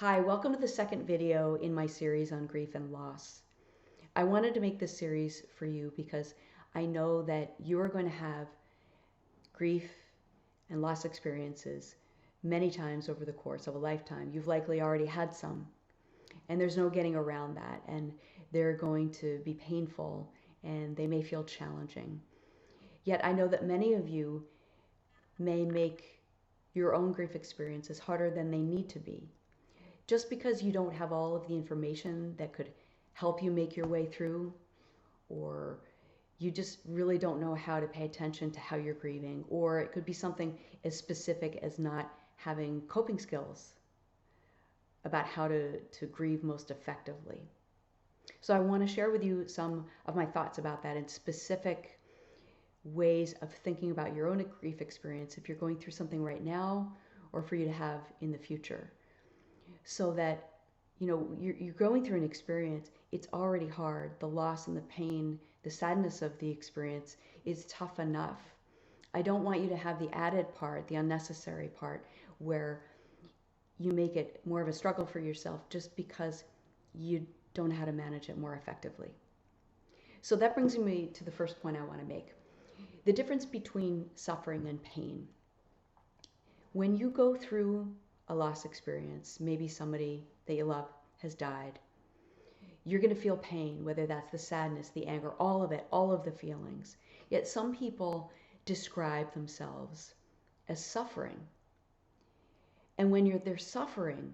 Hi, welcome to the second video in my series on grief and loss. I wanted to make this series for you because I know that you are going to have grief and loss experiences many times over the course of a lifetime. You've likely already had some, and there's no getting around that, and they're going to be painful and they may feel challenging. Yet I know that many of you may make your own grief experiences harder than they need to be. Just because you don't have all of the information that could help you make your way through, or you just really don't know how to pay attention to how you're grieving, or it could be something as specific as not having coping skills about how to grieve most effectively. So I want to share with you some of my thoughts about that and specific ways of thinking about your own grief experience if you're going through something right now or for you to have in the future. So that you're going through an experience, it's already hard. The loss and the pain, the sadness of the experience is tough enough. I don't want you to have the added part, the unnecessary part, where you make it more of a struggle for yourself just because you don't know how to manage it more effectively. So that brings me to the first point I want to make. The difference between suffering and pain. When you go through a loss experience, maybe somebody that you love has died, you're going to feel pain, whether that's the sadness, the anger, all of it, all of the feelings. Yet some people describe themselves as suffering. And when they're suffering,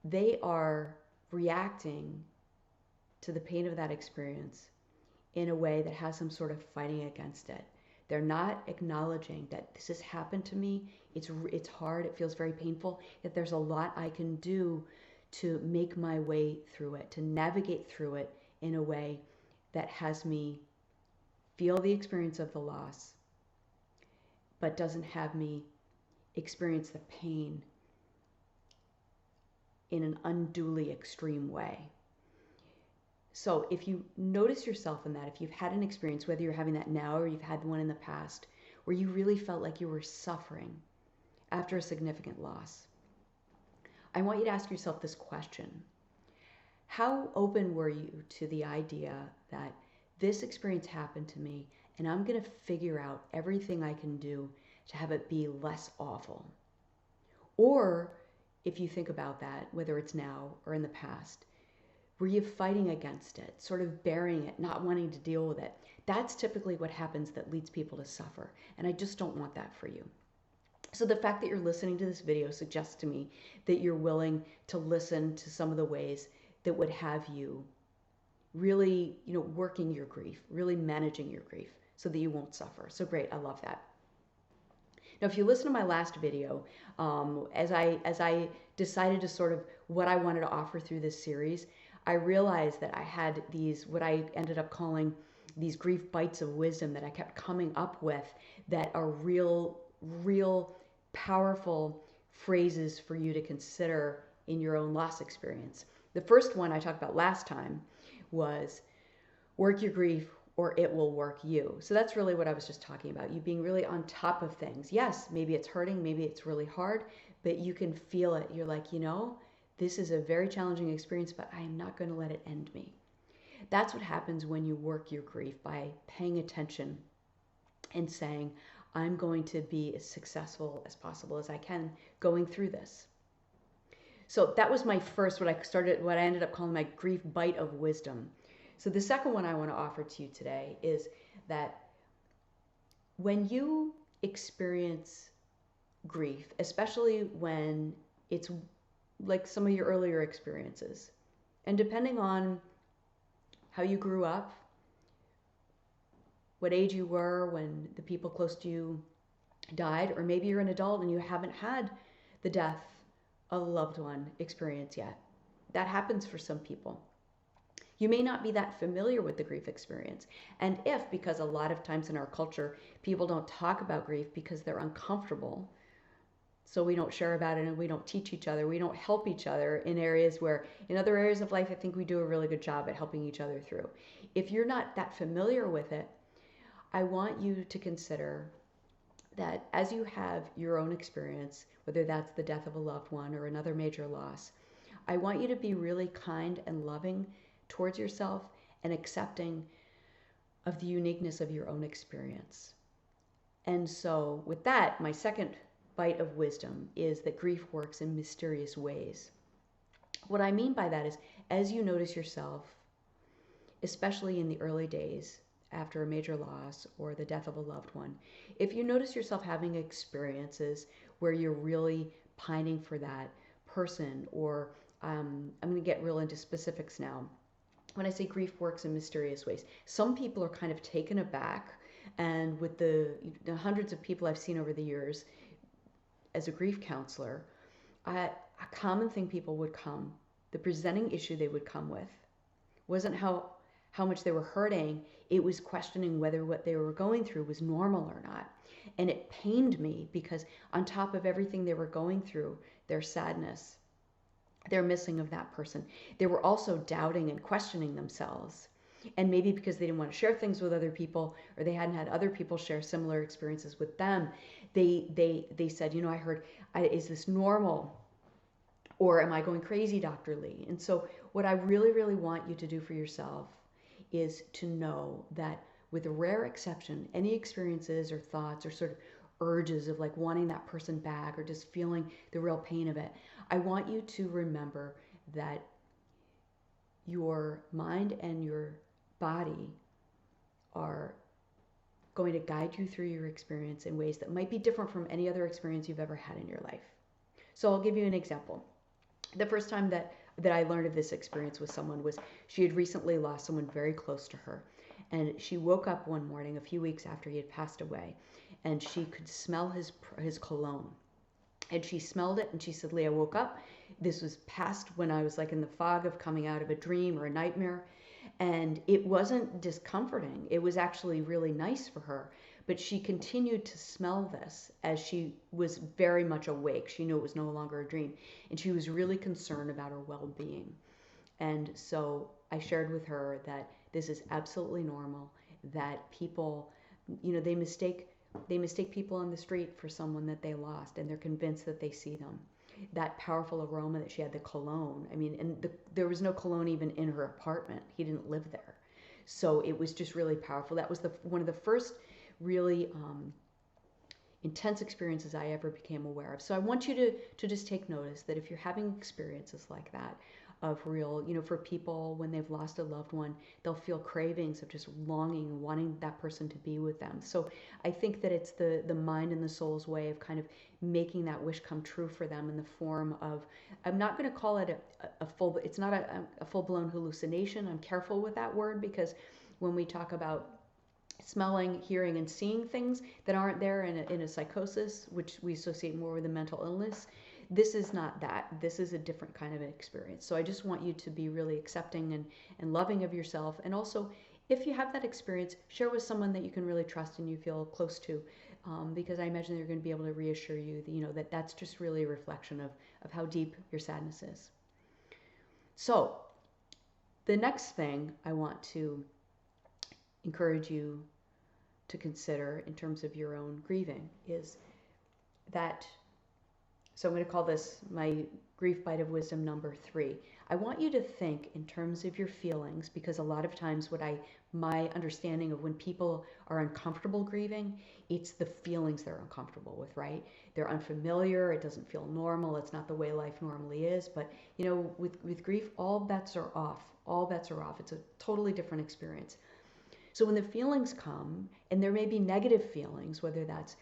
they are reacting to the pain of that experience in a way that has some sort of fighting against it. They're not acknowledging that this has happened to me. It's hard. It feels very painful. Yet there's a lot I can do to make my way through it, to navigate through it in a way that has me feel the experience of the loss, but doesn't have me experience the pain in an unduly extreme way. So if you notice yourself in that, if you've had an experience, whether you're having that now or you've had one in the past, where you really felt like you were suffering after a significant loss, I want you to ask yourself this question. How open were you to the idea that this experience happened to me and I'm going to figure out everything I can do to have it be less awful? Or if you think about that, whether it's now or in the past, were you fighting against it, sort of burying it, not wanting to deal with it? That's typically what happens that leads people to suffer. And I just don't want that for you. So the fact that you're listening to this video suggests to me that you're willing to listen to some of the ways that would have you really, working your grief, really managing your grief so that you won't suffer. So great, I love that. Now, if you listen to my last video, as I decided to sort of what I wanted to offer through this series, I realized that I had these, what I ended up calling these grief bites of wisdom that I kept coming up with that are real powerful phrases for you to consider in your own loss experience. The first one I talked about last time was work your grief or it will work you. So that's really what I was just talking about. You being really on top of things. Yes, maybe it's hurting, maybe it's really hard, but you can feel it. You're like, this is a very challenging experience, but I am not going to let it end me. That's what happens when you work your grief, by paying attention and saying, I'm going to be as successful as possible as I can going through this. So that was my first, what I ended up calling my grief bite of wisdom. So the second one I want to offer to you today is that when you experience grief, especially when it's like some of your earlier experiences, and depending on how you grew up, what age you were when the people close to you died, or maybe you're an adult and you haven't had the death of a loved one experience yet. That happens for some people. You may not be that familiar with the grief experience. And because a lot of times in our culture, people don't talk about grief because they're uncomfortable, so we don't share about it and we don't teach each other. We don't help each other in areas where, in other areas of life, I think we do a really good job at helping each other through. If you're not that familiar with it, I want you to consider that as you have your own experience, whether that's the death of a loved one or another major loss, I want you to be really kind and loving towards yourself and accepting of the uniqueness of your own experience. And so, with that, my second bite of wisdom is that grief works in mysterious ways. What I mean by that is, as you notice yourself, especially in the early days after a major loss or the death of a loved one, if you notice yourself having experiences where you're really pining for that person, or I'm going to get real into specifics now. When I say grief works in mysterious ways, some people are kind of taken aback, and with the hundreds of people I've seen over the years as a grief counselor, a common thing people would come, the presenting issue they would come with, wasn't how much they were hurting. It was questioning whether what they were going through was normal or not. And it pained me because on top of everything they were going through, their sadness, their missing of that person, they were also doubting and questioning themselves. And maybe because they didn't want to share things with other people, or they hadn't had other people share similar experiences with them, they said, I heard, is this normal? Or am I going crazy, Dr. Lee? And so what I really, really want you to do for yourself is to know that, with a rare exception, any experiences or thoughts or sort of urges of like wanting that person back or just feeling the real pain of it, I want you to remember that your mind and your body are going to guide you through your experience in ways that might be different from any other experience you've ever had in your life. So I'll give you an example. The first time that I learned of this experience with someone was she had recently lost someone very close to her. And she woke up one morning a few weeks after he had passed away, and she could smell his cologne. And she smelled it, and she said, Lee, I woke up. This was past when I was like in the fog of coming out of a dream or a nightmare. And it wasn't discomforting. It was actually really nice for her. But she continued to smell this as she was very much awake. She knew it was no longer a dream. And she was really concerned about her well-being. And so I shared with her that this is absolutely normal, that people, they mistake people on the street for someone that they lost, and they're convinced that they see them. That powerful aroma that she had, the cologne, there was no cologne even in her apartment. He didn't live there. So it was just really powerful. That was one of the first really intense experiences I ever became aware of. So I want you to just take notice that if you're having experiences like that, of real, for people when they've lost a loved one, they'll feel cravings of just longing and wanting that person to be with them. So I think that it's the mind and the soul's way of kind of making that wish come true for them in the form of, I'm not going to call it it's not a full-blown hallucination. I'm careful with that word, because when we talk about smelling, hearing, and seeing things that aren't there in a psychosis, which we associate more with a mental illness, this is not that. This is a different kind of an experience. So I just want you to be really accepting and loving of yourself. And also, if you have that experience, share with someone that you can really trust and you feel close to, because I imagine they're going to be able to reassure you that, that's just really a reflection of how deep your sadness is. So the next thing I want to encourage you to consider in terms of your own grieving is that, so I'm going to call this my grief bite of wisdom number 3. I want you to think in terms of your feelings, because a lot of times my understanding of when people are uncomfortable grieving, it's the feelings they're uncomfortable with, right? They're unfamiliar, it doesn't feel normal, it's not the way life normally is. But with grief, all bets are off. All bets are off. It's a totally different experience. So when the feelings come, and there may be negative feelings, whether that's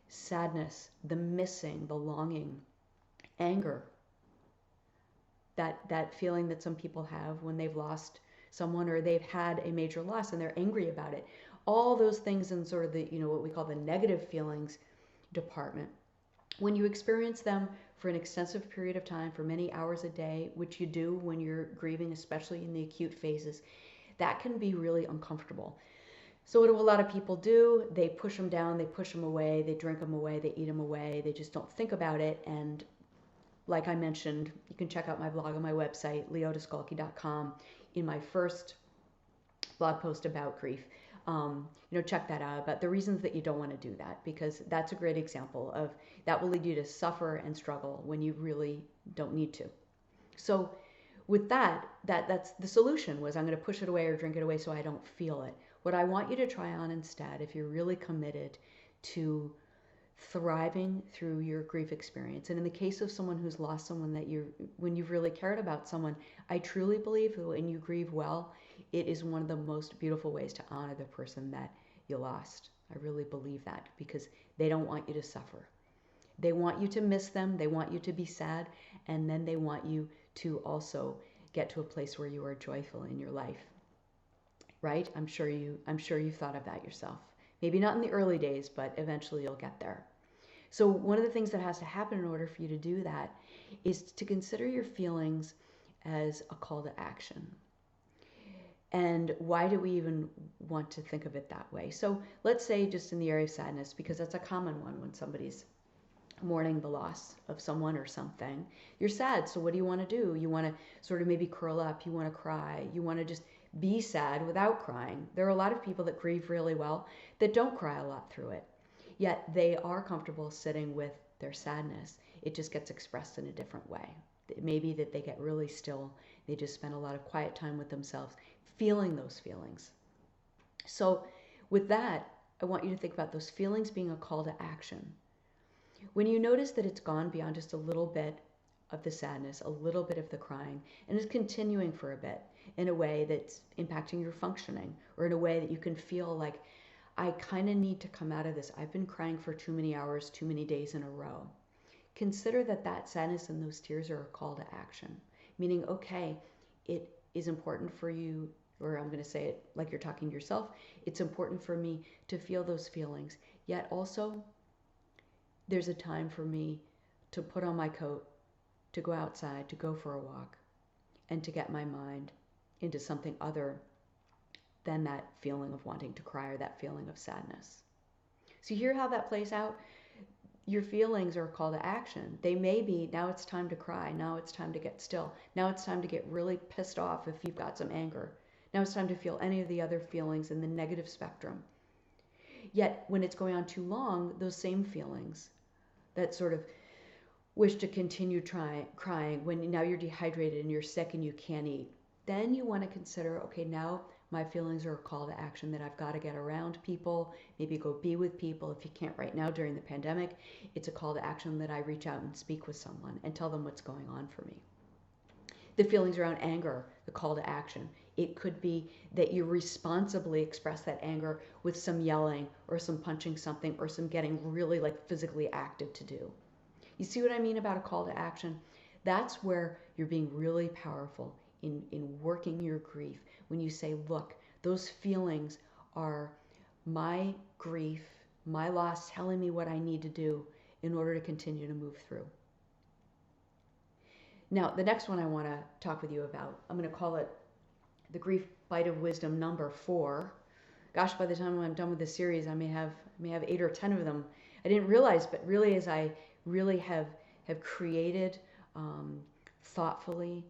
sadness, the missing, the longing, anger, that feeling that some people have when they've lost someone or they've had a major loss and they're angry about it. All those things in sort of the, what we call the negative feelings department. When you experience them for an extensive period of time, for many hours a day, which you do when you're grieving, especially in the acute phases, that can be really uncomfortable. So what do a lot of people do? They push them down, they push them away, they drink them away, they eat them away, they just don't think about it. And like I mentioned, you can check out my blog on my website, leodeskalki.com. In my first blog post about grief, check that out about the reasons that you don't want to do that, because that's a great example of that will lead you to suffer and struggle when you really don't need to. So with that's the solution, was I'm going to push it away or drink it away so I don't feel it. What I want you to try on instead, if you're really committed to thriving through your grief experience, and in the case of someone who's lost someone that when you've really cared about someone, I truly believe that when you grieve well, it is one of the most beautiful ways to honor the person that you lost. I really believe that, because they don't want you to suffer. They want you to miss them, they want you to be sad, and then they want you to also get to a place where you are joyful in your life. Right? I'm sure you've thought of that yourself. Maybe not in the early days, but eventually you'll get there. So one of the things that has to happen in order for you to do that is to consider your feelings as a call to action. And why do we even want to think of it that way? So let's say just in the area of sadness, because that's a common one when somebody's mourning the loss of someone or something. You're sad, so what do you want to do? You want to sort of maybe curl up, you want to cry, you want to just be sad without crying. There are a lot of people that grieve really well that don't cry a lot through it, yet they are comfortable sitting with their sadness. It just gets expressed in a different way. It may be that they get really still, they just spend a lot of quiet time with themselves, feeling those feelings. So with that, I want you to think about those feelings being a call to action. When you notice that it's gone beyond just a little bit of the sadness, a little bit of the crying, and is continuing for a bit in a way that's impacting your functioning, or in a way that you can feel like, I kind of need to come out of this. I've been crying for too many hours, too many days in a row. Consider that sadness and those tears are a call to action, meaning, okay, it is important for you, or I'm going to say it like you're talking to yourself, it's important for me to feel those feelings, yet also there's a time for me to put on my coat, to go outside, to go for a walk, and to get my mind into something other than that feeling of wanting to cry or that feeling of sadness. So you hear how that plays out? Your feelings are a call to action. They may be, now it's time to cry, now it's time to get still, now it's time to get really pissed off if you've got some anger, now it's time to feel any of the other feelings in the negative spectrum. Yet when it's going on too long, those same feelings, that sort of wish to continue crying, when now you're dehydrated and you're sick and you can't eat, then you want to consider, okay, now my feelings are a call to action that I've got to get around people, maybe go be with people. If you can't right now during the pandemic, it's a call to action that I reach out and speak with someone and tell them what's going on for me. The feelings around anger, the call to action. It could be that you responsibly express that anger with some yelling or some punching something or some getting really like physically active to do. You see what I mean about a call to action? That's where you're being really powerful in working your grief. When you say, look, those feelings are my grief, my loss telling me what I need to do in order to continue to move through. Now, the next one I want to talk with you about, I'm going to call it the Grief Bite of Wisdom number 4. Gosh, by the time I'm done with this series, I may have 8 or 10 of them. I didn't realize, but really as I really have created thoughtfully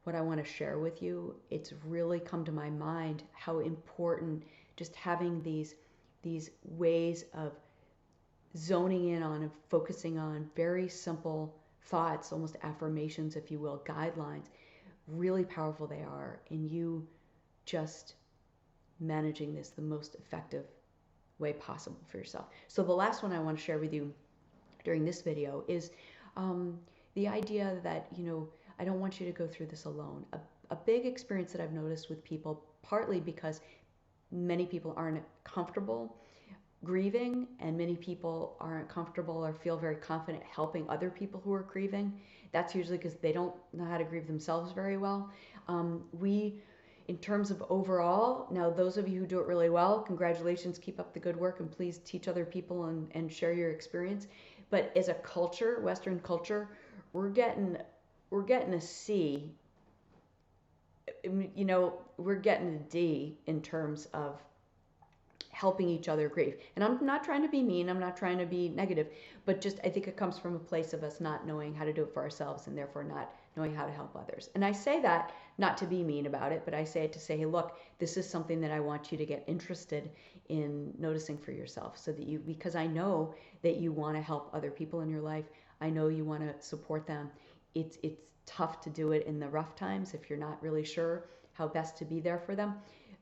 what I want to share with you, it's really come to my mind how important just having these ways of zoning in on and focusing on very simple thoughts, almost affirmations, if you will, guidelines, really powerful they are in you just managing this the most effective way possible for yourself. So the last one I want to share with you during this video is the idea that, I don't want you to go through this alone. A big experience that I've noticed with people, partly because many people aren't comfortable grieving, and many people aren't comfortable or feel very confident helping other people who are grieving. That's usually because they don't know how to grieve themselves very well. In terms of overall, now those of you who do it really well, congratulations, keep up the good work, and please teach other people and share your experience. But as a culture, Western culture, we're getting a C. We're getting a D in terms of helping each other grieve. And I'm not trying to be mean, I'm not trying to be negative, but just I think it comes from a place of us not knowing how to do it for ourselves and therefore not knowing how to help others. And I say that not to be mean about it, but I say it to say, hey, look, this is something that I want you to get interested in noticing for yourself, so that you, because I know that you want to help other people in your life. I know you want to support them. It's tough to do it in the rough times if you're not really sure how best to be there for them.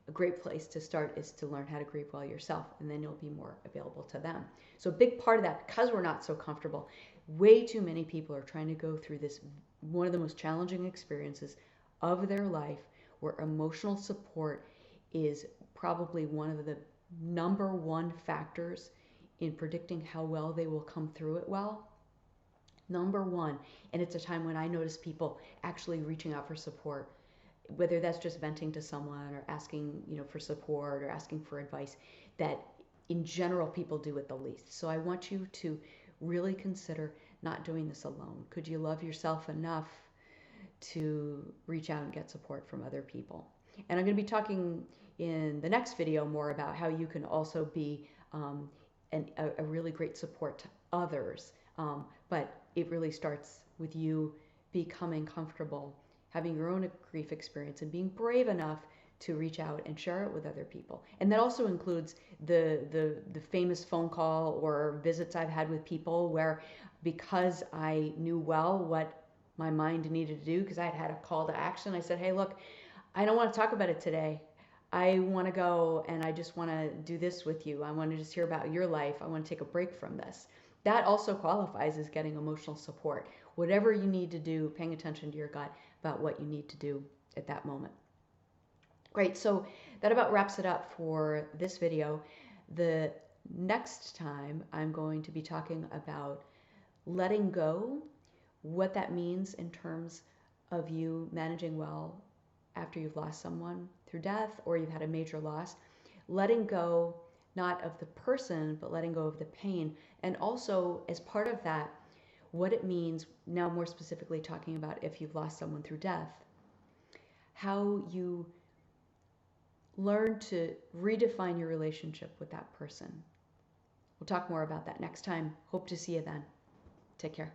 A great place to start is to learn how to grieve well yourself, and then you'll be more available to them. So a big part of that, because we're not so comfortable, way too many people are trying to go through this, one of the most challenging experiences of their life, where emotional support is probably one of the number one factors in predicting how well they will come through it well. Number one. And it's a time when I notice people actually reaching out for support, whether that's just venting to someone or asking, for support or asking for advice, that in general people do it the least. So I want you to really consider not doing this alone. Could you love yourself enough to reach out and get support from other people? And I'm going to be talking in the next video more about how you can also be a really great support to others. But it really starts with you becoming comfortable, having your own grief experience, and being brave enough to reach out and share it with other people. And that also includes the famous phone call or visits I've had with people where, because I knew well what my mind needed to do, because I had a call to action, I said, hey, look, I don't want to talk about it today. I want to go and I just want to do this with you. I want to just hear about your life. I want to take a break from this. That also qualifies as getting emotional support. Whatever you need to do, paying attention to your gut about what you need to do at that moment. Great, so that about wraps it up for this video. The next time I'm going to be talking about letting go, what that means in terms of you managing well after you've lost someone through death or you've had a major loss. Letting go, not of the person, but letting go of the pain. And also, as part of that, what it means, now more specifically talking about if you've lost someone through death, how you learn to redefine your relationship with that person. We'll talk more about that next time. Hope to see you then. Take care.